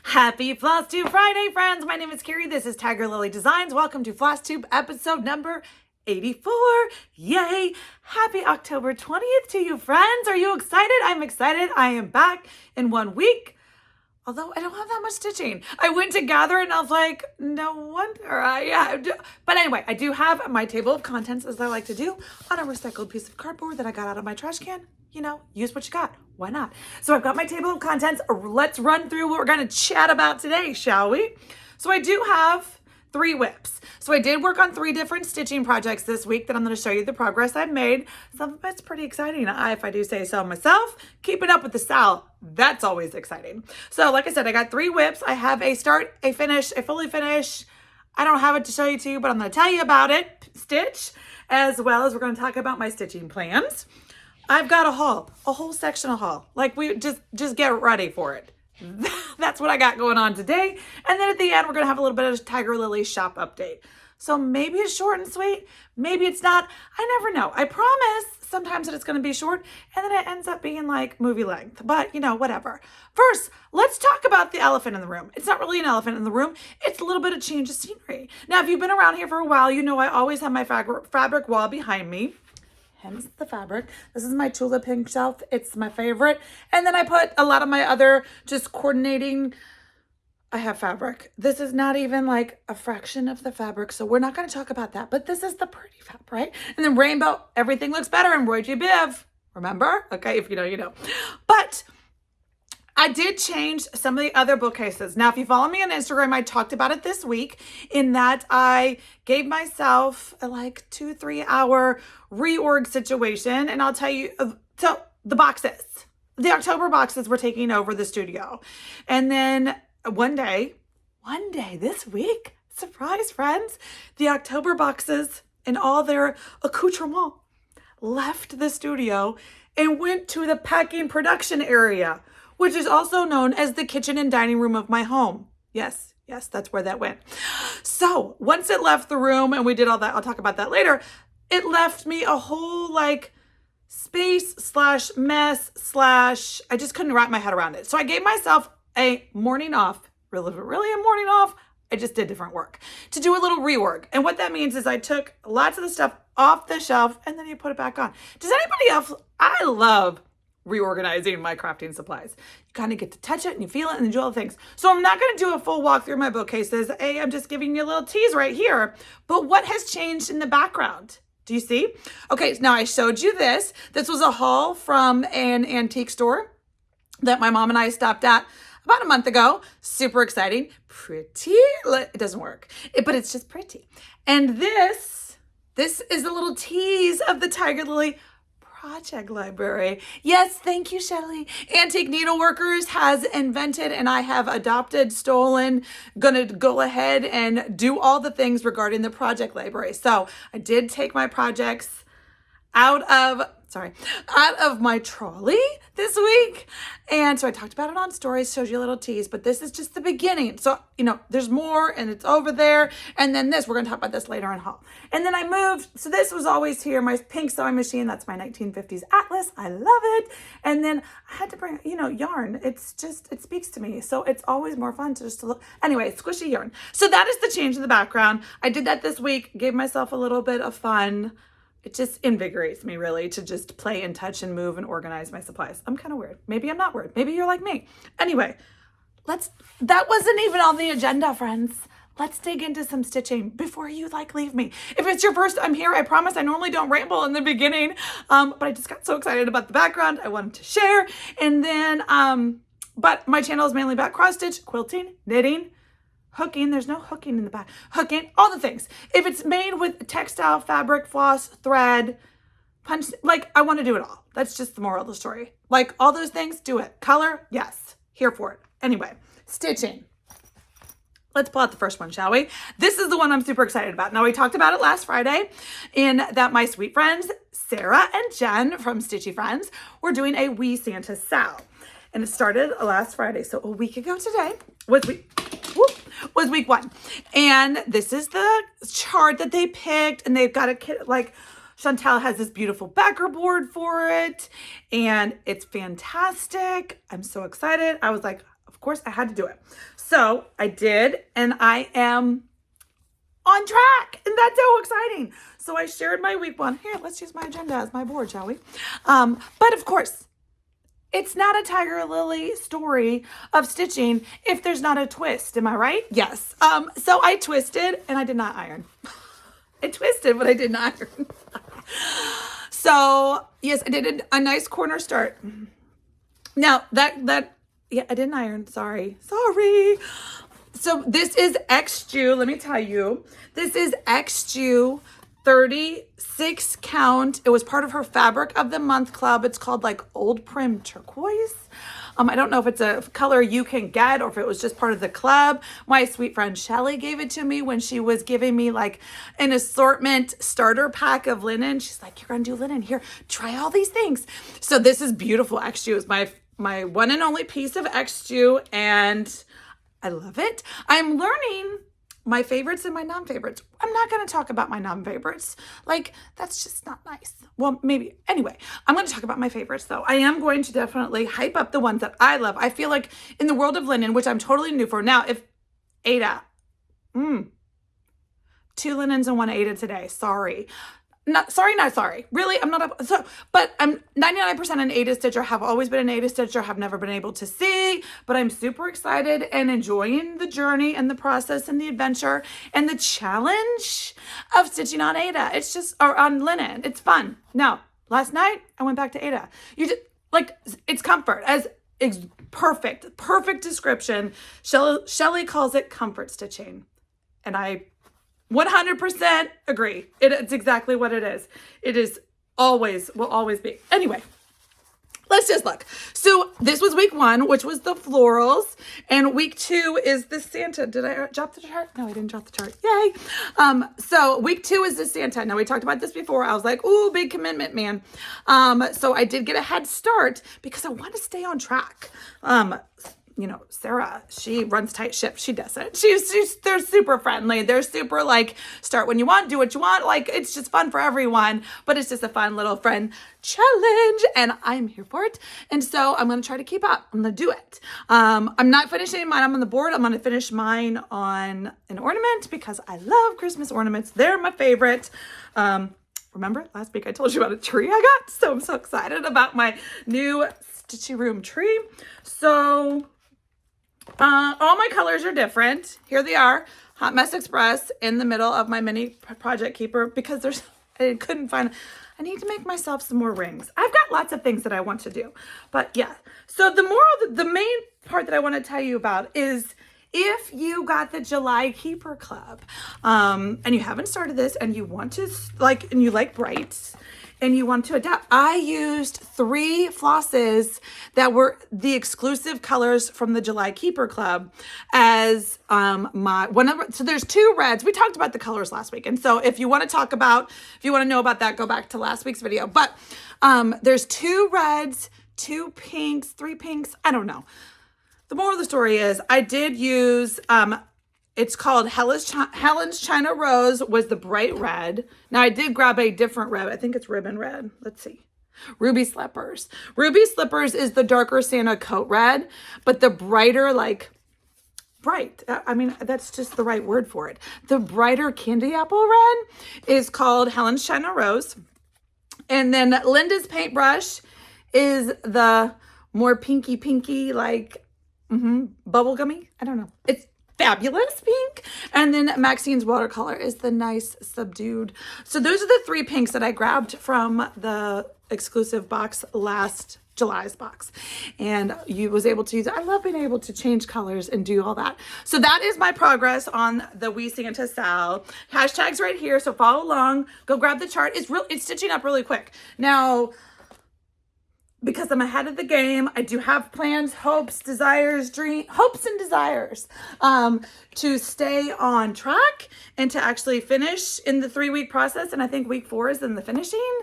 Happy Flosstube Friday, friends. My name is Kari. This is Tiger Lily Designs. Welcome to Flosstube episode number 84. Yay. Happy October 20th to you, friends. Are you excited? I'm excited. I am back in 1 week. Although I don't have that much stitching. I went to gather and I was like, no wonder But anyway, I do have my table of contents, as I like to do, on a recycled piece of cardboard that I got out of my trash can. You know, use what you got. Why not? So I've got my table of contents. Let's run through what we're going to chat about today, shall we? So I do have 3 WIPs. So I did work on 3 different stitching projects this week that I'm going to show you the progress I've made. Some of it's pretty exciting, if I do say so myself. Keeping up with the style, that's always exciting. So like I said, I got 3 WIPs. I have a start, a finish, a fully finish. I don't have it to show you to you, but I'm going to tell you about it, stitch, as well as we're going to talk about my stitching plans. I've got a haul, a whole section of haul. Like, we just get ready for it. That's what I got going on today. And then at the end, we're going to have a little bit of Tiger Lily shop update. So maybe it's short and sweet. Maybe it's not. I never know. I promise sometimes that it's going to be short and then it ends up being like movie length. But, you know, whatever. First, let's talk about the elephant in the room. It's not really an elephant in the room. It's a little bit of change of scenery. Now, if you've been around here for a while, you know I always have my fabric wall behind me. Hence the fabric. This is my tulip pink shelf. It's my favorite. And then I put a lot of my other just coordinating. I have fabric. This is not even like a fraction of the fabric, so we're not going to talk about that. But this is the pretty fabric, right? And then rainbow, everything looks better in Roy G. Biv. Remember? Okay, if you know, you know. But I did change some of the other bookcases. Now, if you follow me on Instagram, I talked about it this week in that I gave myself a like 2-3 hour reorg situation. And I'll tell you, so the boxes, the October boxes were taking over the studio. And then one day this week, surprise friends, the October boxes and all their accoutrements left the studio and went to the packing production area, which is also known as the kitchen and dining room of my home. Yes, that's where that went. So once it left the room and we did all that, I'll talk about that later, it left me a whole like space / mess / I just couldn't wrap my head around it. So I gave myself a morning off, really a morning off. I just did different work to do a little reorg. And what that means is I took lots of the stuff off the shelf and then you put it back on. Does anybody else? I love reorganizing my crafting supplies. You kind of get to touch it and you feel it and you do all the things. So I'm not going to do a full walk through my bookcases. I'm just giving you a little tease right here. But what has changed in the background? Do you see? Okay, so now I showed you this. This was a haul from an antique store that my mom and I stopped at about a month ago. Super exciting. Pretty. It doesn't work, but it's just pretty. And this is a little tease of the Tiger Lily project library. Yes, thank you, Shelly. Antique Needleworkers has invented and I have adopted, stolen, gonna go ahead and do all the things regarding the project library. So I did take my projects out of my trolley this week. And so I talked about it on stories, showed you a little tease, but this is just the beginning. So, you know, there's more and it's over there. And then we're going to talk about this later in haul. And then I moved. So this was always here, my pink sewing machine. That's my 1950s Atlas. I love it. And then I had to bring, you know, yarn. It's just, it speaks to me. So it's always more fun to just look. Anyway, squishy yarn. So that is the change in the background. I did that this week, gave myself a little bit of fun. It just invigorates me really to just play and touch and move and organize my supplies. I'm kind of weird. Maybe I'm not weird. Maybe you're like me. Anyway, that wasn't even on the agenda, friends. Let's dig into some stitching before you leave me. If it's your first time here, I promise I normally don't ramble in the beginning, but I just got so excited about the background. I wanted to share. And then, but my channel is mainly about cross stitch, quilting, knitting, hooking. There's no hooking in the back. Hooking, all the things. If it's made with textile, fabric, floss, thread, punch, I want to do it all. That's just the moral of the story. All those things, do it. Color, yes. Here for it. Anyway, stitching. Let's pull out the first one, shall we? This is the one I'm super excited about. Now, we talked about it last Friday in that my sweet friends, Sarah and Jen from Stitchy Friends, were doing a Wee Santa Sal. And it started last Friday. So a week ago today was week 1. And this is the chart that they picked. And they've got a kit, Chantel has this beautiful backer board for it. And it's fantastic. I'm so excited. I was like, of course I had to do it. So I did, and I am on track, and that's so exciting. So I shared my week one. Here, let's use my agenda as my board, shall we? But of course, it's not a Tiger Lily story of stitching if there's not a twist. Am I right? Yes. So I twisted, and I did not iron. I twisted, but I did not iron. So yes, I did a nice corner start. Now yeah, I didn't iron. Sorry. So this is XOXO. Let me tell you, this is XOXO 36 count. It was part of her Fabric of the Month club. It's called like Old Prim Turquoise. I don't know if it's a color you can get or if it was just part of the club. My sweet friend Shelly gave it to me when she was giving me like an assortment starter pack of linen. She's like, you're going to do linen. Here, try all these things. So this is beautiful. XOXO is my one and only piece of XOXO, and I love it. I'm learning my favorites and my non-favorites. I'm not going to talk about my non-favorites. Like, that's just not nice. Well, maybe. Anyway, I'm going to talk about my favorites, though. I am going to definitely hype up the ones that I love. I feel like in the world of linen, which I'm totally new for. Now, if Ada, 2 linens and 1 Ada today. Sorry. Not sorry. Really, I'm not but I'm 99% an Ada stitcher, have always been an Ada stitcher, have never been able to see, but I'm super excited and enjoying the journey and the process and the adventure and the challenge of stitching on Ada. It's just, or on linen. It's fun. Now, last night I went back to Ada. You just, like, it's comfort as perfect description. Shelly calls it comfort stitching. And I 100% agree. It's exactly what it is. It is will always be. Anyway, let's just look. So this was week 1, which was the florals, and week 2 is the Santa. Did I drop the chart? No, I didn't drop the chart. Yay. So week 2 is the Santa. Now we talked about this before. I was like, ooh, big commitment, man. So I did get a head start because I want to stay on track. You know, Sarah, she runs tight ship. She doesn't. They're super friendly. They're super like, start when you want, do what you want. Like, it's just fun for everyone, but it's just a fun little friend challenge, and I'm here for it. And so I'm going to try to keep up. I'm going to do it. I'm not finishing mine. I'm on the board. I'm going to finish mine on an ornament because I love Christmas ornaments. They're my favorite. Remember last week I told you about a tree I got? So I'm so excited about my new Stitchy room tree. So all my colors are different. Here they are. Hot Mess Express in the middle of my mini project keeper because I couldn't find, I need to make myself some more rings. I've got lots of things that I want to do, but yeah. So the main part that I want to tell you about is if you got the July Keeper Club, and you haven't started this and you want to and you like brights, and you want to adapt. I used 3 flosses that were the exclusive colors from the July Keeper Club as so there's 2 reds. We talked about the colors last week. And so if you want to know about that, go back to last week's video. But there's 2 reds, 2 pinks, 3 pinks. I don't know. The moral of the story is I did use, it's called Helen's China Rose was the bright red. Now I did grab a different red. I think it's ribbon red. Let's see. Ruby Slippers. Ruby Slippers is the darker Santa coat red, but the brighter, bright. I mean, that's just the right word for it. The brighter candy apple red is called Helen's China Rose. And then Linda's paintbrush is the more pinky, bubblegummy. I don't know. It's fabulous pink. And then Maxine's watercolor is the nice subdued. So those are the 3 pinks that I grabbed from the exclusive box last July's box, and you was able to use it. I love being able to change colors and do all that. So that is my progress on the We Santa Sal. Hashtags right here, so follow along. Go grab the chart. It's stitching up really quick now. Because I'm ahead of the game, I do have plans, hopes and desires to stay on track and to actually finish in the 3-week process. And I think week 4 is in the finishing.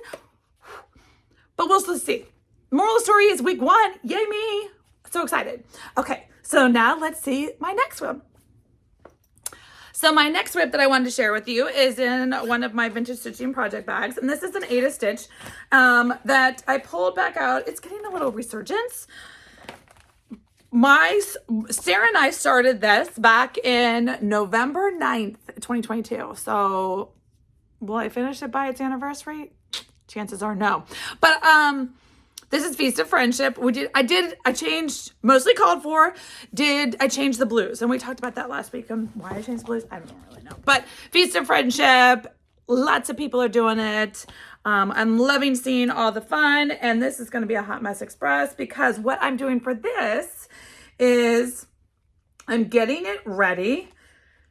But we'll see. Moral of the story is week 1. Yay me. So excited. Okay, so now let's see my next one. So my next WIP that I wanted to share with you is in one of my vintage stitching project bags. And this is an Ada stitch that I pulled back out. It's getting a little resurgence. Sarah and I started this back in November 9th, 2022. So will I finish it by its anniversary? Chances are no. But this is Feast of Friendship. I changed, mostly called for, I changed the blues. And we talked about that last week and why I changed the blues. I don't really know. But Feast of Friendship, lots of people are doing it. I'm loving seeing all the fun. And this is going to be a Hot Mess Express because what I'm doing for this is I'm getting it ready.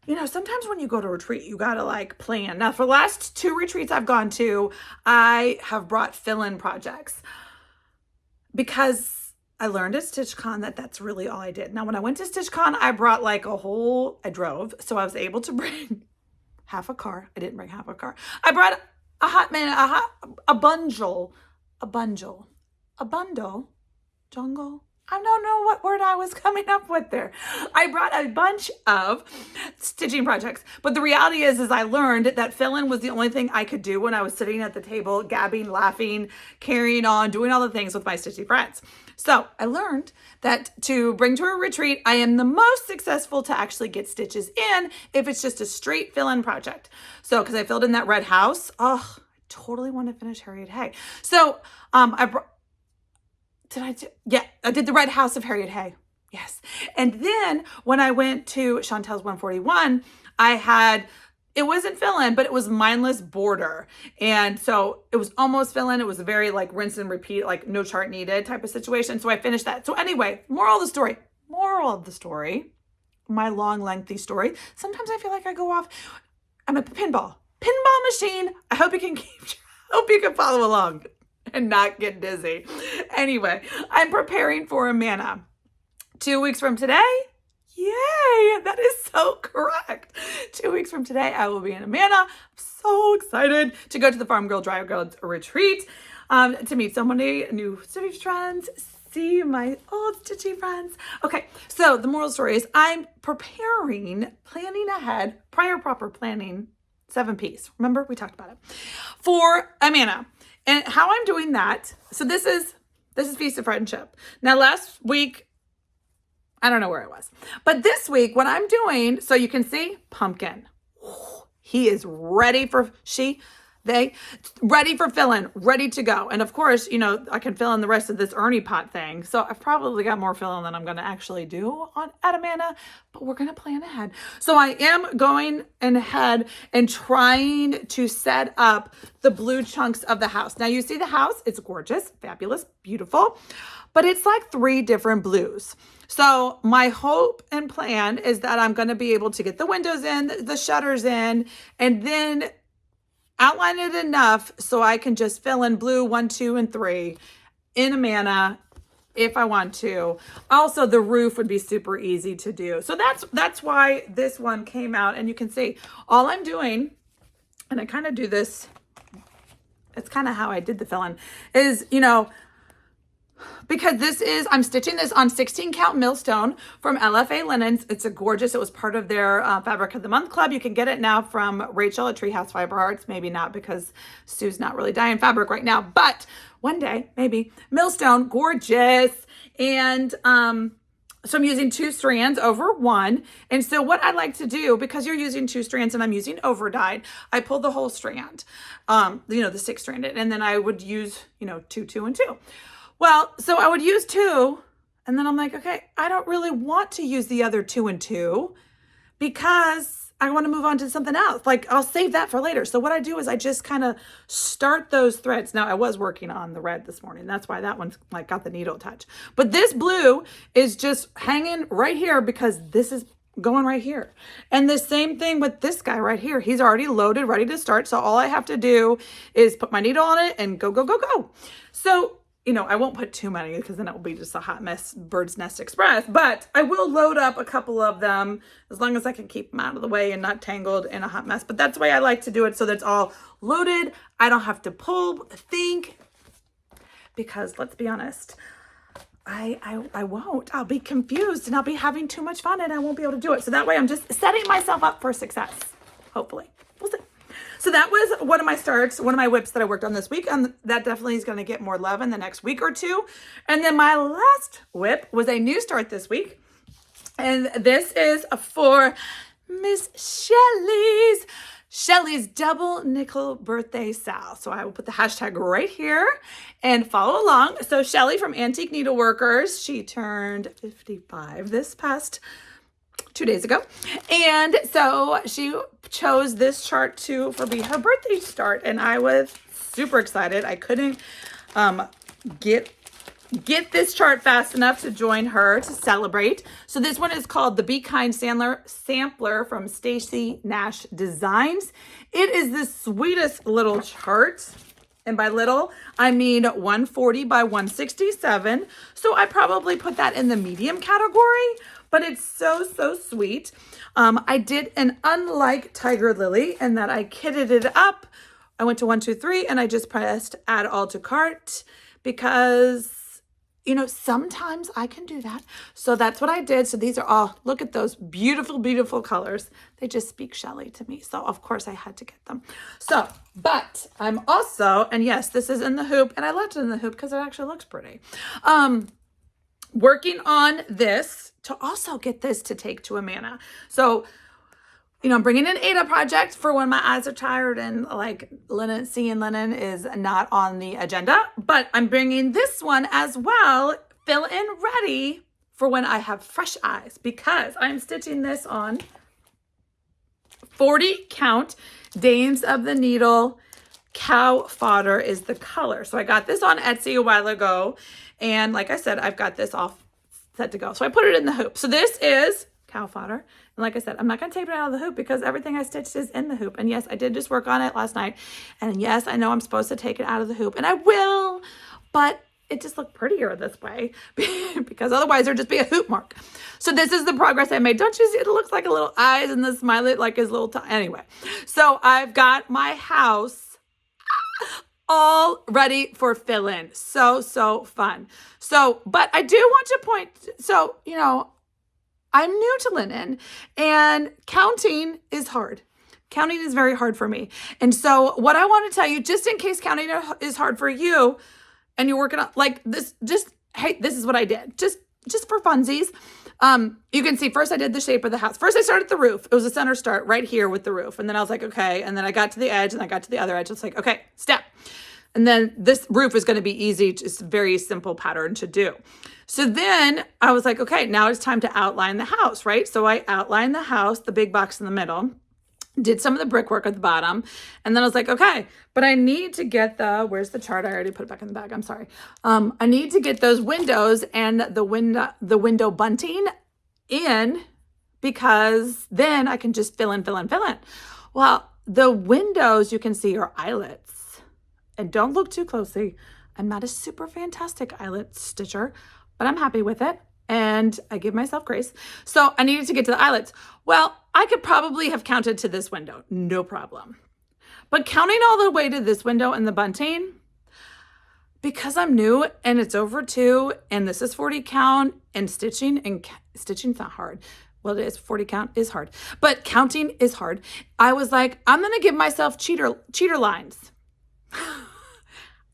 You know, sometimes when you go to retreat, you got to like plan. Now, for the last 2 retreats I've gone to, I have brought fill-in projects because I learned at StitchCon that that's really all I did. Now, when I went to StitchCon, I brought like I drove. So I was able to bring half a car. I didn't bring half a car. I brought a bundle, jungle. I don't know what word I was coming up with there. I brought a bunch of stitching projects. But the reality is I learned that fill-in was the only thing I could do when I was sitting at the table, gabbing, laughing, carrying on, doing all the things with my stitchy friends. So I learned that to bring to a retreat, I am the most successful to actually get stitches in if it's just a straight fill-in project. So, because I filled in that red house. Oh, I totally want to finish Harriet Hay. So I did the Red House of Harriet Hay. Yes. And then when I went to Chantel's 141, it wasn't fill-in, but it was mindless border. And so it was almost fill-in. It was a very like rinse and repeat, like no chart needed type of situation. So I finished that. So anyway, moral of the story, my long, lengthy story. Sometimes I feel like I go off. I'm a pinball machine. I hope you can follow along and not get dizzy. Anyway, I'm preparing for Amana. 2 weeks from today, yay, that is so correct. 2 weeks from today, I will be in Amana. I'm so excited to go to the Farm Girl Dry Girls retreat, to meet so many new stitchy friends, see my old stitchy friends. Okay, so the moral story is I'm planning ahead, prior proper planning, 7 P's. Remember, we talked about it, for Amana. And how I'm doing that, so this is Feast of Friendship. Now last week, I don't know where I was. But this week, what I'm doing, so you can see Pumpkin. He is ready for ready for fill-in, ready to go. And of course, you know, I can fill in the rest of this Ernie pot thing. So I've probably got more fill-in than I'm going to actually do at Amana, but we're going to plan ahead. So I am going ahead and trying to set up the blue chunks of the house. Now you see the house, it's gorgeous, fabulous, beautiful, but it's like 3 different blues. So my hope and plan is that I'm going to be able to get the windows in, the shutters in, and then outline it enough so I can just fill in blue 1, 2, and 3 in Amana if I want to. Also, the roof would be super easy to do. So that's why this one came out. And you can see all I'm doing, and I kind of do this, it's kind of how I did the fill-in, is, you know, because I'm stitching this on 16 count millstone from LFA Linens. It's gorgeous. It was part of their Fabric of the Month Club. You can get it now from Rachel at Treehouse Fiber Arts. Maybe not because Sue's not really dyeing fabric right now, but one day, maybe. Millstone, gorgeous. And so I'm using 2 strands over 1. And so what I like to do, because you're using 2 strands and I'm using over dyed, I pull the whole strand, you know, the 6 stranded, and then I would use, you know, 2, 2, and 2. Well, so I would use 2, and then I'm like, okay, I don't really want to use the other 2 and 2 because I want to move on to something else. Like, I'll save that for later. So what I do is I just kind of start those threads. Now, I was working on the red this morning. That's why that one's like got the needle touch. But this blue is just hanging right here because this is going right here. And the same thing with this guy right here. He's already loaded, ready to start. So all I have to do is put my needle on it and go, go, go, go. So, you know, I won't put too many because then it will be just a hot mess bird's nest express, but I will load up a couple of them as long as I can keep them out of the way and not tangled in a hot mess. But that's the way I like to do it, so that it's all loaded. I don't have to pull, think, because let's be honest, I won't. I'll be confused and I'll be having too much fun and I won't be able to do it. So that way I'm just setting myself up for success, hopefully. We'll see. So that was one of my starts, one of my WIPs that I worked on this week. And that definitely is going to get more love in the next week or two. And then my last WIP was a new start this week. And this is for Miss Shelly's double nickel birthday sal. So I will put the hashtag right here and follow along. So Shelly from Antique Needleworkers, she turned 55 this past 2 days ago. And so she chose this chart for be her birthday start. And I was super excited. I couldn't get this chart fast enough to join her to celebrate. So this one is called the Be Kind Sampler from Stacy Nash Designs. It is the sweetest little chart. And by little, I mean 140 by 167. So I probably put that in the medium category, but it's so, so sweet. I did an unlike Tiger Lily in that I kitted it up. I went to 1, 2, 3, and I just pressed add all to cart because sometimes I can do that. So that's what I did. So these are all, look at those beautiful, beautiful colors. They just speak Shelly to me. So of course I had to get them. So, but I'm also, and yes, this is in the hoop, and I left it in the hoop because it actually looks pretty. Working on this to also get this to take to Amana. So, I'm bringing an Ada project for when my eyes are tired and like seeing linen is not on the agenda, but I'm bringing this one as well, fill in ready for when I have fresh eyes, because I'm stitching this on 40 count Dames of the Needle cow fodder is the color. So I got this on Etsy a while ago. And like I said, I've got this all set to go. So I put it in the hoop. So this is cow fodder. And like I said, I'm not going to tape it out of the hoop because everything I stitched is in the hoop. And yes, I did just work on it last night. And yes, I know I'm supposed to take it out of the hoop, and I will, but it just looked prettier this way because otherwise there'd just be a hoop mark. So this is the progress I made. Don't you see? It looks like a little eyes and the smiley like his little anyway. So I've got my house all ready for fill in. So, so fun. So, but I do want to point, so, I'm new to linen and counting is hard. Counting is very hard for me. And so what I want to tell you, just in case counting is hard for you and you're working on like this, hey, this is what I did. Just for funsies. You can see first I did the shape of the house. First I started at the roof. It was a center start right here with the roof. And then I was like, okay. And then I got to the edge and I got to the other edge. It's like, okay, step. And then this roof is going to be easy, just very simple pattern to do. So then I was like, okay, now it's time to outline the house, right? So I outlined the house, the big box in the middle, did some of the brickwork at the bottom. And then I was like, okay, but I need to get where's the chart? I already put it back in the bag. I'm sorry. I need to get those windows and the window bunting in because then I can just fill in. Well, the windows you can see are eyelets. And don't look too closely. I'm not a super fantastic eyelet stitcher, but I'm happy with it. And I give myself grace. So I needed to get to the eyelets. Well, I could probably have counted to this window, no problem. But counting all the way to this window and the bunting, because I'm new and it's over 2 and this is 40 count and stitching's not hard. Well, it is 40 count is hard, but counting is hard. I was like, I'm going to give myself cheater lines.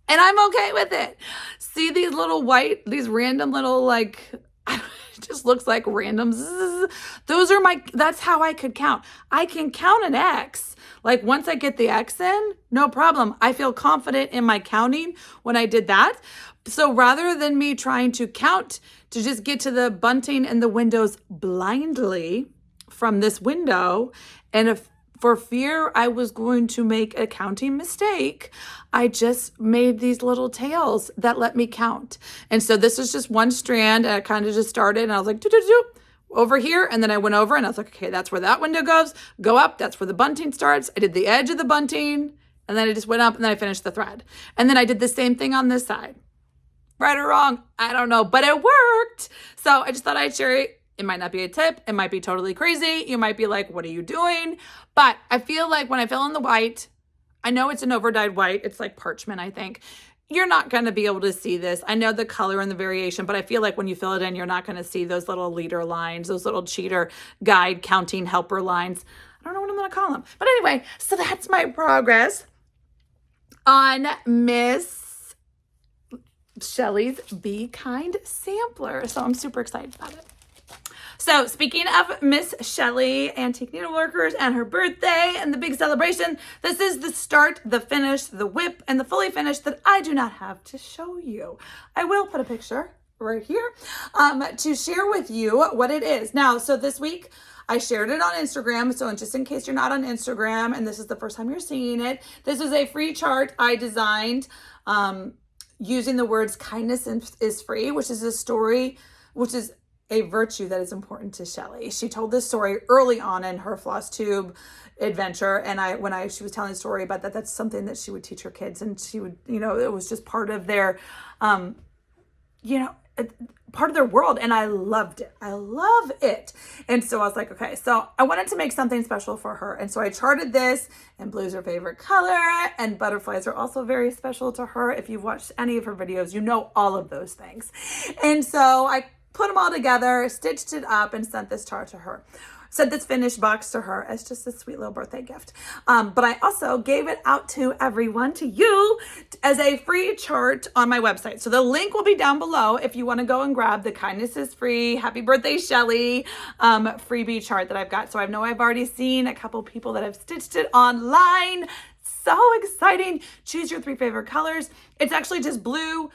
And I'm okay with it. See these little these random little it just looks like random. That's how I could count. I can count an X. Like once I get the X in, no problem. I feel confident in my counting when I did that. So rather than me trying to count to just get to the bunting and the windows blindly from this window, and for fear I was going to make a counting mistake, I just made these little tails that let me count. And so this is just one strand, and I kind of just started, and I was like, over here, and then I went over, and I was like, okay, that's where that window goes. Go up, that's where the bunting starts. I did the edge of the bunting, and then I just went up, and then I finished the thread. And then I did the same thing on this side. Right or wrong, I don't know, but it worked. So I just thought I'd share it. It might not be a tip. It might be totally crazy. You might be like, what are you doing? But I feel like when I fill in the white, I know it's an overdyed white. It's like parchment, I think. You're not going to be able to see this. I know the color and the variation, but I feel like when you fill it in, you're not going to see those little leader lines, those little cheater guide counting helper lines. I don't know what them in a column. But anyway, so that's my progress on Miss Shelly's Be Kind sampler. So I'm super excited about it. So speaking of Miss Shelly, Antique Needleworkers, and her birthday and the big celebration, this is the start, the finish, the WIP, and the fully finished that I do not have to show you. I will put a picture right here to share with you what it is. Now, so this week I shared it on Instagram. So just in case you're not on Instagram and this is the first time you're seeing it, this is a free chart I designed using the words kindness is free, which is a story, which is a virtue that is important to Shelly. She told this story early on in her Flosstube adventure, and she was telling the story about that's something that she would teach her kids, and she would, it was just part of their, part of their world, and I loved it. I love it. And so I was like, okay, so I wanted to make something special for her, and so I charted this, and blue's her favorite color, and butterflies are also very special to her. If you've watched any of her videos, you know all of those things. And so I put them all together, stitched it up, and sent this chart to her. Sent this finished box to her as just a sweet little birthday gift. But I also gave it out to everyone, to you, as a free chart on my website. So the link will be down below if you want to go and grab the Kindness is Free, Happy Birthday Shelly freebie chart that I've got. So I know I've already seen a couple people that have stitched it online. So exciting. Choose your 3 favorite colors. It's actually just blue,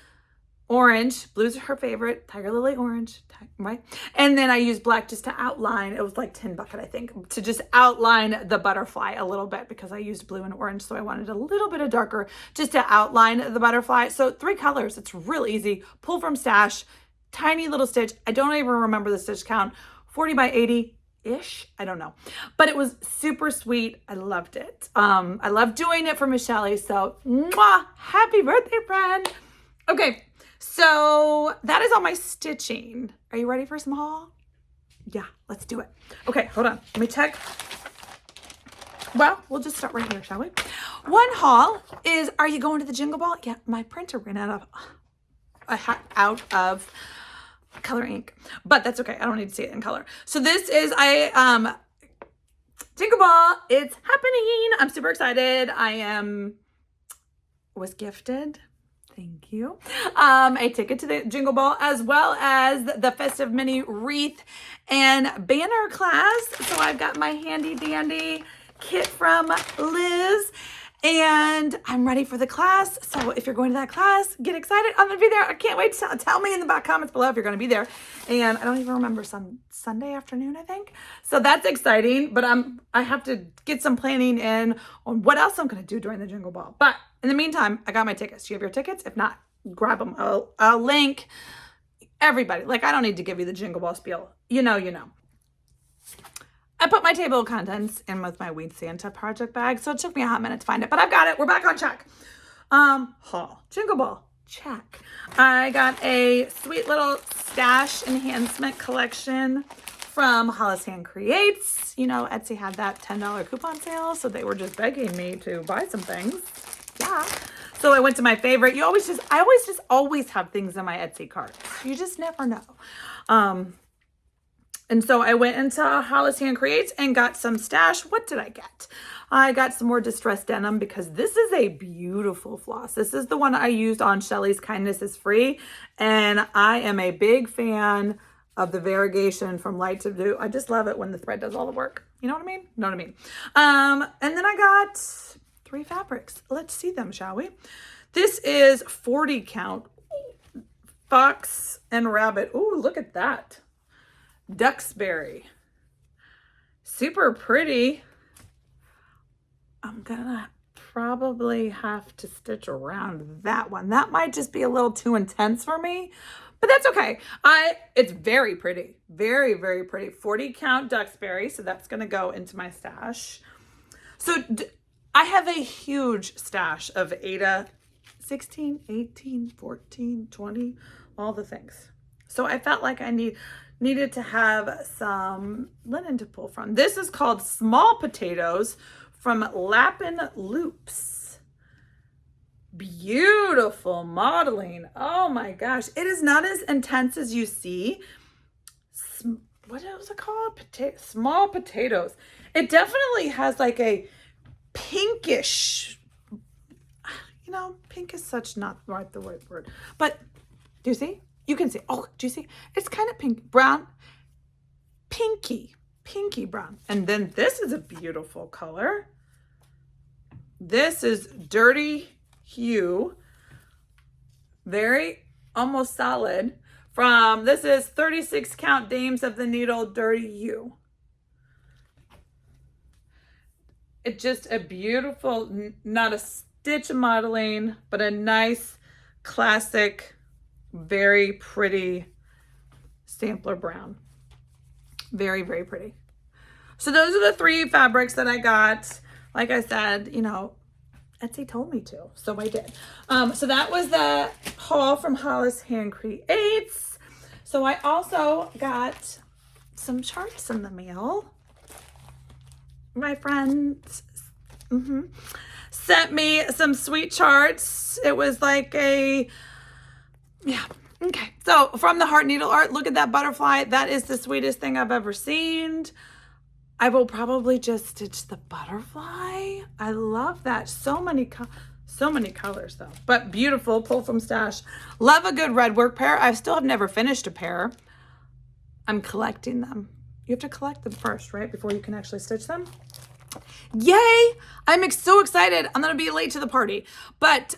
orange. Blue's her favorite. Tiger Lily orange, right? And then I used black just to outline. It was like tin bucket, I think, to just outline the butterfly a little bit because I used blue and orange. So I wanted a little bit of darker just to outline the butterfly. So 3 colors. It's real easy. Pull from stash. Tiny little stitch. I don't even remember the stitch count. 40 by 80-ish. I don't know. But it was super sweet. I loved it. I love doing it for Miss Shelly. So, mwah, happy birthday, friend. Okay. So that is all my stitching. Are you ready for some haul? Yeah, let's do it. Okay, hold on. Let me check. Well, we'll just start right here, shall we? One haul is, are you going to the Jingle Ball? Yeah, my printer ran out of color ink, but that's okay. I don't need to see it in color. So this is, Jingle Ball. It's happening. I'm super excited. Was gifted. Thank you. A ticket to the Jingle Ball, as well as the festive mini wreath and banner class. So I've got my handy dandy kit from Liz, and I'm ready for the class. So if you're going to that class, get excited. I'm gonna be there. I can't wait to tell me in the comments below if you're gonna be there. And I don't even remember, some Sunday afternoon, I think. So that's exciting, but I have to get some planning in on what else I'm gonna do during the Jingle Ball. But in the meantime, I got my tickets. Do you have your tickets? If not, grab them. I'll link everybody. Like, I don't need to give you the Jingle Ball spiel. You know. I put my table of contents in with my Weed Santa project bag, so it took me a hot minute to find it, but I've got it. We're back on track. Haul. Jingle Ball. Check. I got a sweet little stash enhancement collection from Hollis Hand Creates. Etsy had that $10 coupon sale, so they were just begging me to buy some things. Yeah. So I went to my favorite. I always have things in my Etsy cart. You just never know. And so I went into Hollis Hand Creates and got some stash. What did I get? I got some more distressed denim because this is a beautiful floss. This is the one I used on Shelly's Kindness is Free. And I am a big fan of the variegation from light to blue. I just love it when the thread does all the work. You know what I mean? And then I got 3 fabrics. Let's see them, shall we? This is 40 count. Fox and rabbit. Ooh, look at that. Duxbury. Super pretty. I'm gonna probably have to stitch around that one. That might just be a little too intense for me, but that's okay. It's very pretty. Very, very pretty. 40 count Duxbury. So that's gonna go into my stash. So I have a huge stash of Ada 16, 18, 14, 20, all the things. So I felt like I needed to have some linen to pull from. This is called Small Potatoes from Lappin' Loops. Beautiful modeling. Oh my gosh. It is not as intense as you see. what was it called? Small potatoes. It definitely has like a pinkish, you know, pink is such not right the right word. But do you see? You can see. Oh, do you see? It's kind of pink, brown, pinky brown. And then this is a beautiful color. This is Dirty Hue. Very almost solid. This is 36 count Dames of the Needle Dirty Hue. It's just a beautiful, not a stitch modeling, but a nice, classic, very pretty sampler brown. Very, very pretty. So those are the 3 fabrics that I got. Like I said, you know, Etsy told me to, so I did. So that was the haul from Hollis Hand Creates. So I also got some charts in the mail. My friends sent me some sweet charts. It was like okay. So from the Heart Needle Art, look at that butterfly. That is the sweetest thing I've ever seen. I will probably just stitch the butterfly. I love that. So many colors though, but beautiful. Pull from stash. Love a good red work pair. I still have never finished a pair. I'm collecting them. You have to collect them first, right? Before you can actually stitch them. Yay! I'm so excited. I'm going to be late to the party. But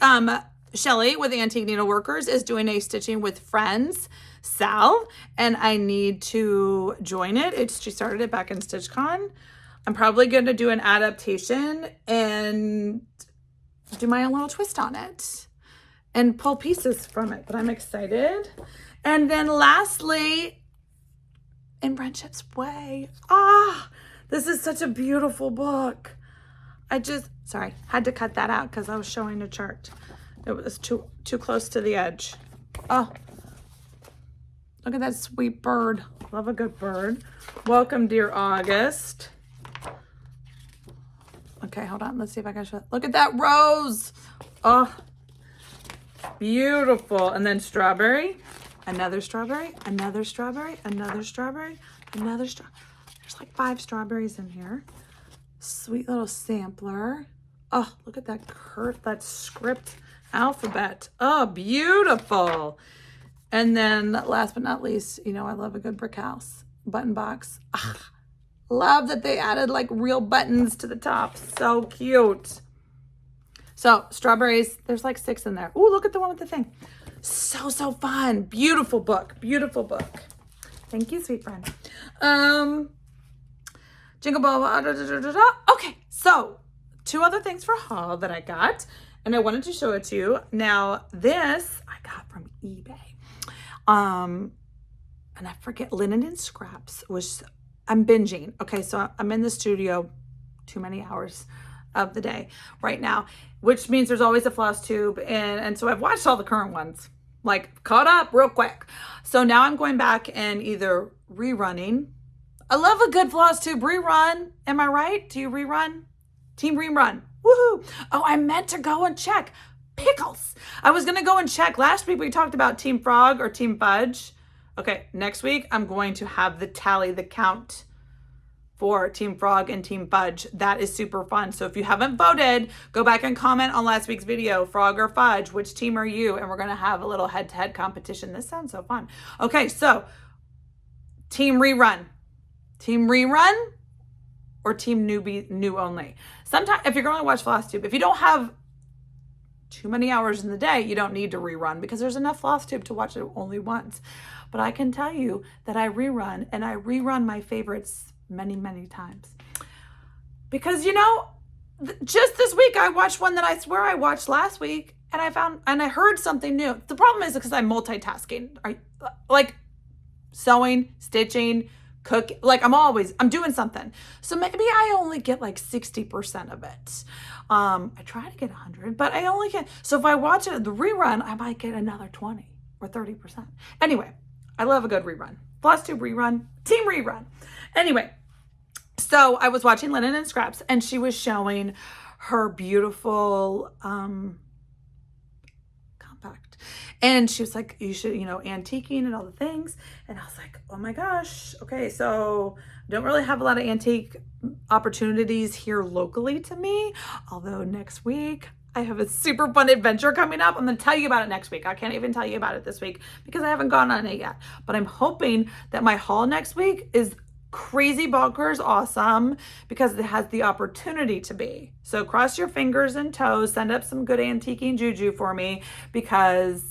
Shelly with Antique Needleworkers is doing a Stitching with Friends Sal, and I need to join it. She started it back in StitchCon. I'm probably going to do an adaptation and do my own little twist on it and pull pieces from it, but I'm excited. And then lastly, In Friendship's Way. This is such a beautiful book. Sorry, had to cut that out because I was showing a chart. It was too close to the edge. Oh, look at that sweet bird. Love a good bird. Welcome, dear August. Okay, hold on. Let's see if I can show it. Look at that rose. Oh, beautiful. And then strawberry, another strawberry, another strawberry, another strawberry, another strawberry. There's like 5 strawberries in here. Sweet little sampler. Oh, look at that script alphabet. Oh, beautiful. And then last but not least, you know, I love a good brick house button box. Love that they added like real buttons to the top. So cute. So strawberries, there's like 6 in there. Ooh, look at the one with the thing. So fun. Beautiful book. Beautiful book. Thank you, sweet friend. Jingle ball. Okay, so 2 other things for haul that I got, and I wanted to show it to you. Now, this I got from eBay. And I forget, Linen and Scraps I'm binging. Okay, so I'm in the studio too many hours of the day right now, which means there's always a floss tube. And so I've watched all the current ones, like caught up real quick. So now I'm going back and either rerunning. I love a good floss tube rerun. Am I right? Do you rerun? Team rerun. Woohoo. Oh, I meant to go and check. Pickles. I was going to go and check. Last week we talked about Team Frog or Team Fudge. Okay, next week I'm going to have the count for Team Frog and Team Fudge. That is super fun. So if you haven't voted, go back and comment on last week's video, Frog or Fudge, which team are you? And we're going to have a little head-to-head competition. This sounds so fun. Okay, so Team Rerun. Team Rerun or Team New Only. Sometimes, if you're going to watch Flosstube, if you don't have too many hours in the day, you don't need to rerun because there's enough Flosstube to watch it only once. But I can tell you that I rerun, and I rerun my favorites many, many times. Because, you know, just this week I watched one that I swear I watched last week, and I heard something new. The problem is because I'm multitasking. Like sewing, stitching, cooking, like I'm doing something. So maybe I only get like 60% of it. I try to get 100, but I only get, so if I watch it, the rerun, I might get another 20 or 30%. Anyway, I love a good rerun. Flosstube rerun, Team Rerun. Anyway, so I was watching Linen and Scraps, and she was showing her beautiful, come compact. And she was like, you should, antiquing and all the things. And I was like, oh my gosh. Okay. So I don't really have a lot of antique opportunities here locally to me. Although next week I have a super fun adventure coming up. I'm going to tell you about it next week. I can't even tell you about it this week because I haven't gone on it yet. But I'm hoping that my haul next week is crazy bonkers awesome because it has the opportunity to be. So cross your fingers and toes, send up some good antiquing juju for me because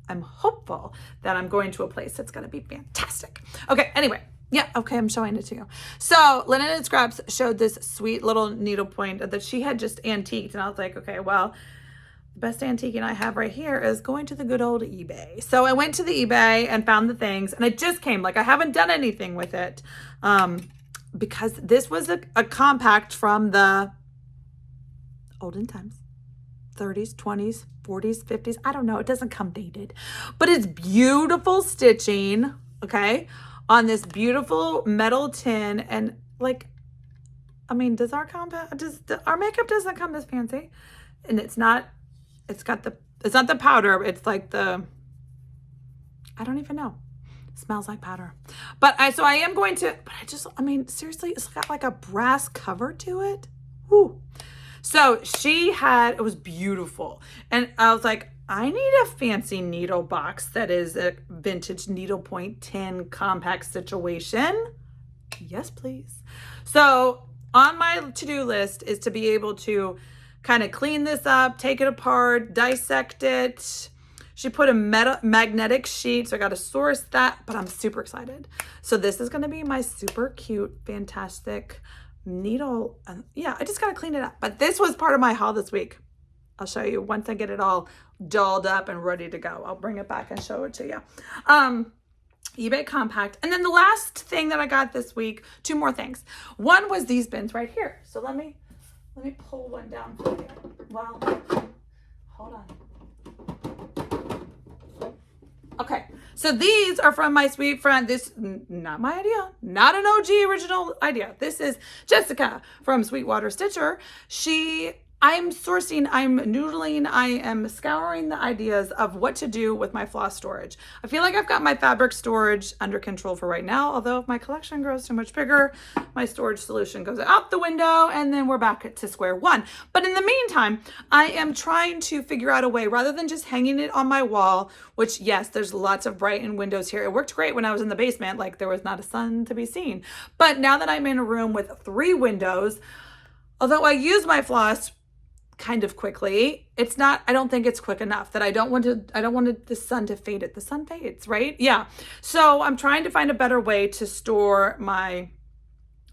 I'm hopeful that I'm going to a place that's going to be fantastic. Okay, anyway. Yeah, okay, I'm showing it to you. So Linen and Scraps showed this sweet little needlepoint that she had just antiqued. And I was like, okay, well, the best antiquing I have right here is going to the good old eBay. So I went to the eBay and found the things. And it just came. Like, I haven't done anything with it because this was a compact from the olden times. 30s, 20s, 40s, 50s. I don't know. It doesn't come dated. But it's beautiful stitching, okay, on this beautiful metal tin. And like, I mean, does our makeup doesn't come this fancy? And it's not the powder. It's like I don't even know. It smells like powder. But I am going to, seriously, it's got like a brass cover to it. Woo. So it was beautiful. And I was like, I need a fancy needle box that is a vintage needlepoint tin compact situation. Yes, please. So on my to-do list is to be able to kind of clean this up, take it apart, dissect it. She put a magnetic sheet, so I got to source that, but I'm super excited. So this is going to be my super cute, fantastic needle. Yeah, I just got to clean it up. But this was part of my haul this week. I'll show you once I get it all dolled up and ready to go. I'll bring it back and show it to you. eBay compact. And then the last thing that I got this week, two more things. One was these bins right here. So let me pull one down for you. Well, hold on. Okay, so these are from my sweet friend. This, not my idea, not an OG original idea. This is Jessica from Sweetwater Stitcher. I'm noodling, I am scouring the ideas of what to do with my floss storage. I feel like I've got my fabric storage under control for right now, although if my collection grows too much bigger, my storage solution goes out the window and then we're back to square one. But in the meantime, I am trying to figure out a way, rather than just hanging it on my wall, which yes, there's lots of brightened windows here. It worked great when I was in the basement, like there was not a sun to be seen. But now that I'm in a room with 3 windows, although I use my floss kind of quickly, I don't think it's quick enough that I don't want the sun to fade it. The sun fades, right? Yeah. So I'm trying to find a better way to store my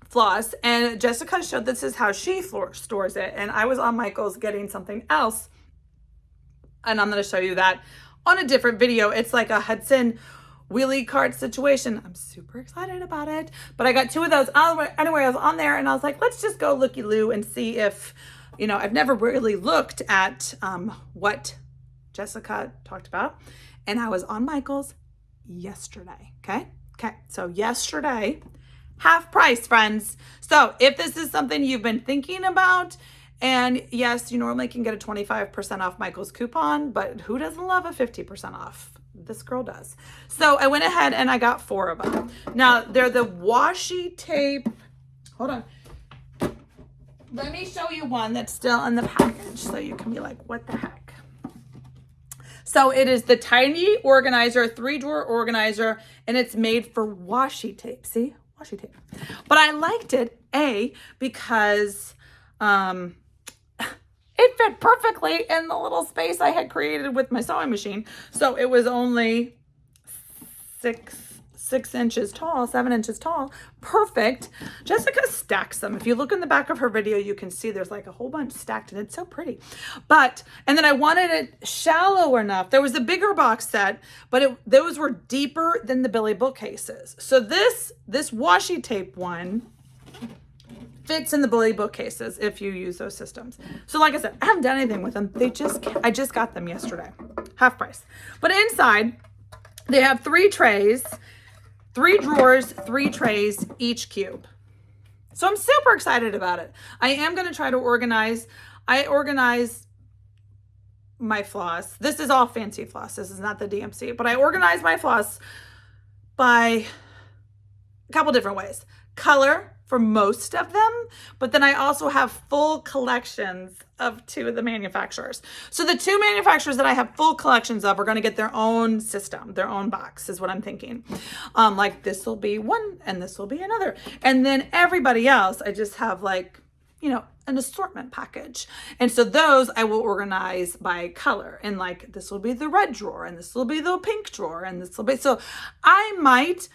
floss. And Jessica showed this is how she stores it. And I was on Michael's getting something else. And I'm going to show you that on a different video. It's like a Hudson wheelie cart situation. I'm super excited about it. But I got 2 of those. Anyway, I was on there and I was like, let's just go looky-loo and see if, I've never really looked at what Jessica talked about. And I was on Michael's yesterday. Okay. So yesterday, half price, friends. So if this is something you've been thinking about, and yes, you normally can get a 25% off Michael's coupon, but who doesn't love a 50% off? This girl does. So I went ahead and I got 4 of them. Now they're the washi tape. Hold on. Let me show you one that's still in the package so you can be like, what the heck? So it is the tiny organizer, 3-drawer organizer, and it's made for washi tape. See? Washi tape. But I liked it, because it fit perfectly in the little space I had created with my sewing machine. So it was only 7 inches tall. Perfect. Jessica stacks them. If you look in the back of her video, you can see there's like a whole bunch stacked and it's so pretty. And then I wanted it shallow enough. There was a bigger box set, but those were deeper than the Billy bookcases. So this washi tape one fits in the Billy bookcases if you use those systems. So like I said, I haven't done anything with them. I just got them yesterday. Half price. But inside, they have 3 trays. 3 drawers, 3 trays, each cube. So I'm super excited about it. I am going to try to organize. I organize my floss. This is all fancy floss. This is not the DMC, but I organize my floss by a couple different ways. Color for most of them, but then I also have full collections of 2 of the manufacturers. So the 2 manufacturers that I have full collections of are going to get their own system, their own box is what I'm thinking. Like this will be one and this will be another. And then everybody else, I just have like, you know, an assortment package. And so those I will organize by color, and like this will be the red drawer and this will be the pink drawer and this will be, so I might,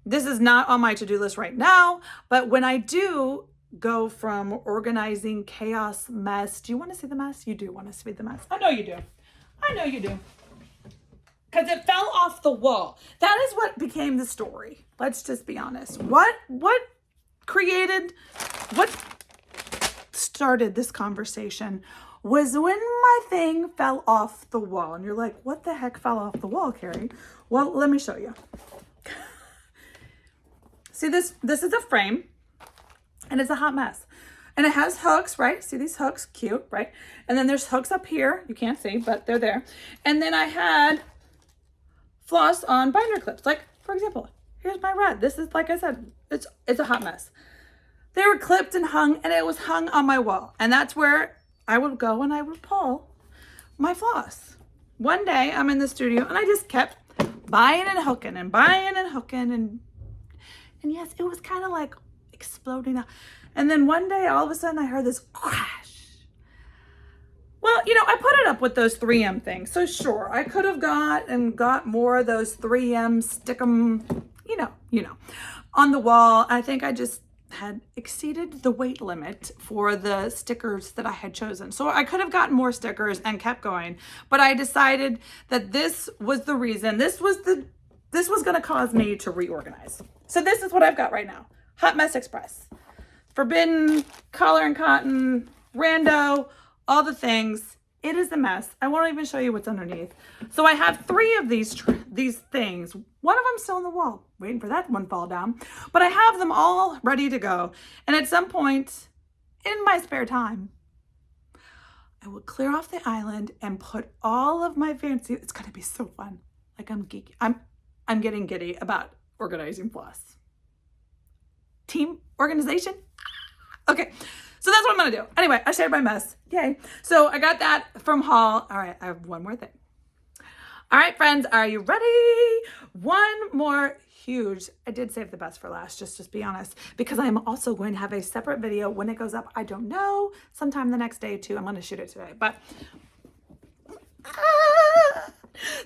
this is not on my to-do list right now, but when I do go from organizing chaos mess, do you want to see the mess? You do want to see the mess. I know you do. I know you do. Because it fell off the wall. That is what became the story. Let's just be honest. What started this conversation was when my thing fell off the wall. And you're like, what the heck fell off the wall, Kari? Well, let me show you. See this is a frame and it's a hot mess. And it has hooks, right? See these hooks, cute, right? And then there's hooks up here. You can't see, but they're there. And then I had floss on binder clips. Like, for example, here's my red. This is, like I said, it's a hot mess. They were clipped and hung, and it was hung on my wall. And that's where I would go and I would pull my floss. One day I'm in the studio and I just kept buying and hooking and buying and hooking, and yes, it was kind of like exploding out. And then one day, all of a sudden, I heard this crash. Well, you know, I put it up with those 3M things. So sure, I could have got more of those 3M, stick them, you know, on the wall. I think I just had exceeded the weight limit for the stickers that I had chosen. So I could have gotten more stickers and kept going. But I decided that this was the reason. This was going to cause me to reorganize. So this is what I've got right now. Hot Mess Express. Forbidden, collar and cotton, rando, all the things. It is a mess. I won't even show you what's underneath. So I have 3 of these things. One of them's still on the wall, waiting for that one to fall down. But I have them all ready to go. And at some point in my spare time, I will clear off the island and put all of my fancy, it's going to be so fun. Like I'm geeky. I'm getting giddy about organizing floss. Team organization. Okay, so that's what I'm gonna do. Anyway, I shared my mess. Yay. So I got that from Haul. All right, I have one more thing. All right, friends, are you ready? One more huge, I did save the best for last, just be honest, because I'm also going to have a separate video when it goes up. I don't know, sometime the next day too. I'm gonna shoot it today, but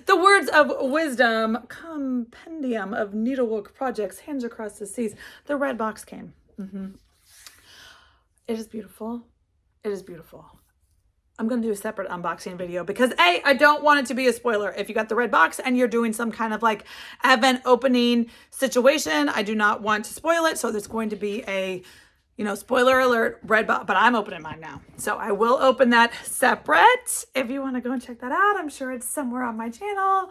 the words of wisdom, compendium of needlework projects, hands across the seas. The red box came. It is beautiful. It is beautiful. I'm going to do a separate unboxing video because A, I don't want it to be a spoiler. If you got the red box and you're doing some kind of like advent opening situation, I do not want to spoil it. So there's going to be a, spoiler alert, red box, but I'm opening mine now. So I will open that separate. If you want to go and check that out, I'm sure it's somewhere on my channel.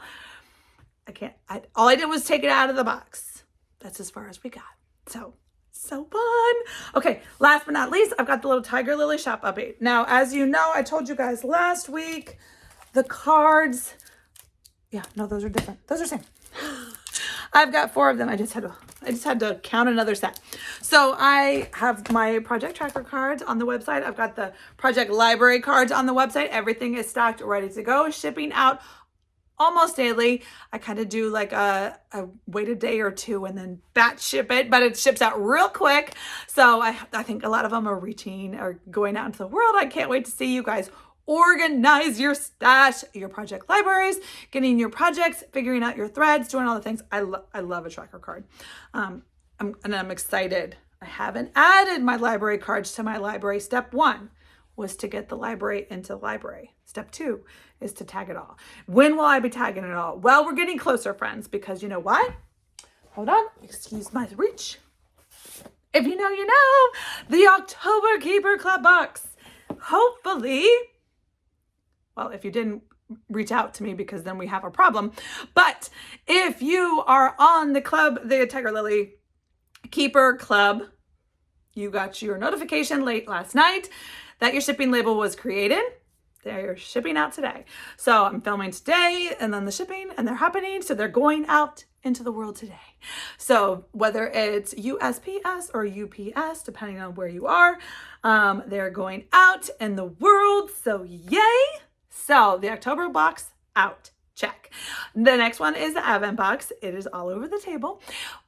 All I did was take it out of the box. That's as far as we got. So fun. Okay, last but not least, I've got the little Tiger Lily shop update. Now, as you know, I told you guys last week, the cards, those are different. Those are same. I've got 4 of them. I just had to count another set. So I have my project tracker cards on the website. I've got the project library cards on the website. Everything is stocked, ready to go, shipping out almost daily. I kind of do like a wait a day or 2 and then batch ship it, but it ships out real quick. So I think a lot of them are reaching or going out into the world. I can't wait to see you guys organize your stash, your project libraries, getting your projects, figuring out your threads, doing all the things. I love a tracker card. I'm excited. I haven't added my library cards to my library. Step 1 was to get the library into the library. Step 2 is to tag it all. When will I be tagging it all? Well, we're getting closer, friends, because you know why? Hold on, excuse my reach. If you know, you know, the October Keeper Club box. Hopefully, well, if you didn't reach out to me because then we have a problem. But if you are on the club, the Tiger Lily Keeper Club, you got your notification late last night that your shipping label was created. They're shipping out today. So I'm filming today and then the shipping and they're happening. So they're going out into the world today. So whether it's USPS or UPS, depending on where you are, they're going out in the world. So yay. So the October box out. Check. The next one is the Advent box. It is all over the table,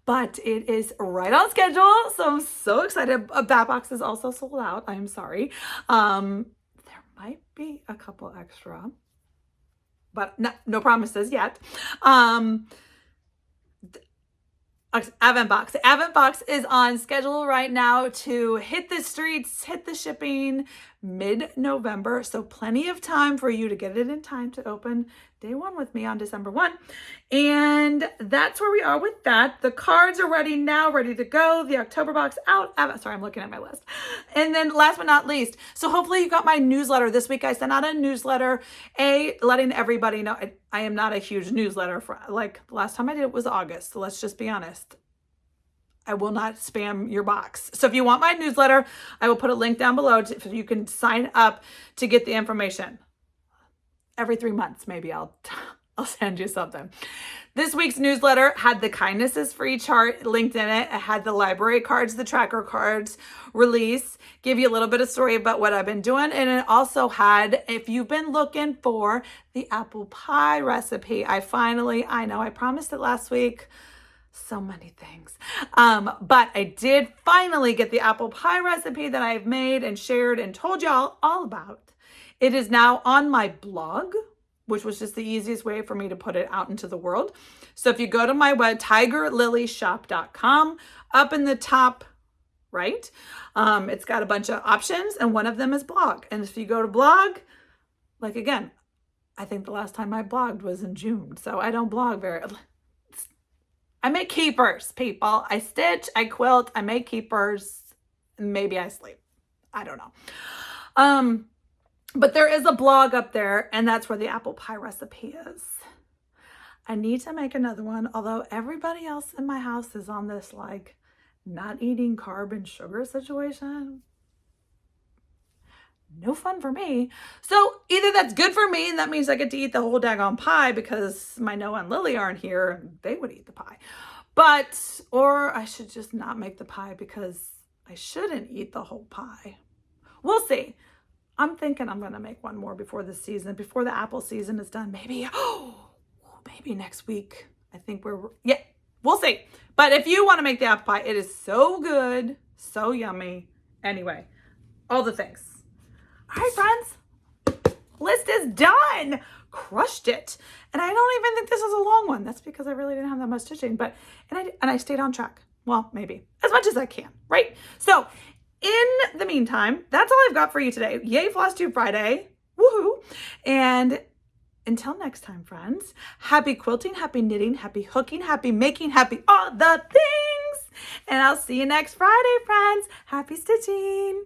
but it is right on schedule. So I'm so excited. That box is also sold out. I'm sorry. There might be a couple extra, but no promises yet. Advent box. The Advent box is on schedule right now to hit the streets, hit the shipping mid-November. So plenty of time for you to get it in time to open day one with me on December 1. And that's where we are with that. The cards are ready now, ready to go. The October box out. Sorry, I'm looking at my list. And then last but not least, so hopefully you got my newsletter. This week I sent out a newsletter, letting everybody know I am not a huge newsletter for, like the last time I did it was August. So let's just be honest. I will not spam your box. So if you want my newsletter, I will put a link down below so you can sign up to get the information. Every 3 months, maybe I'll send you something. This week's newsletter had the kindnesses free chart linked in it. It had the library cards, the tracker cards release, give you a little bit of story about what I've been doing. And it also had, if you've been looking for the apple pie recipe, I know I promised it last week. So many things. But I did finally get the apple pie recipe that I've made and shared and told y'all all about. It is now on my blog, which was just the easiest way for me to put it out into the world. So if you go to my web, tigerlilyshop.com, up in the top right, it's got a bunch of options and one of them is blog. And if you go to blog, like again, I think the last time I blogged was in June. So I don't blog I make keepers, people. I stitch, I quilt, I make keepers. Maybe I sleep. I don't know. But there is a blog up there, and that's where the apple pie recipe is. I need to make another one, although everybody else in my house is on this like not eating carb and sugar situation. No fun for me. So either that's good for me and that means I get to eat the whole daggone pie because my Noah and Lily aren't here and they would eat the pie. Or I should just not make the pie because I shouldn't eat the whole pie. We'll see. I'm thinking I'm going to make one more before the season, before the apple season is done. Maybe next week. I think we'll see. But if you want to make the apple pie, it is so good, so yummy. Anyway, all the things. All right, friends, list is done. Crushed it. And I don't even think this is a long one. That's because I really didn't have that much stitching, and I stayed on track. Well, maybe as much as I can, right? So in the meantime, that's all I've got for you today. Yay, Flosstube Friday. Woohoo. And until next time, friends, happy quilting, happy knitting, happy hooking, happy making, happy all the things. And I'll see you next Friday, friends. Happy stitching.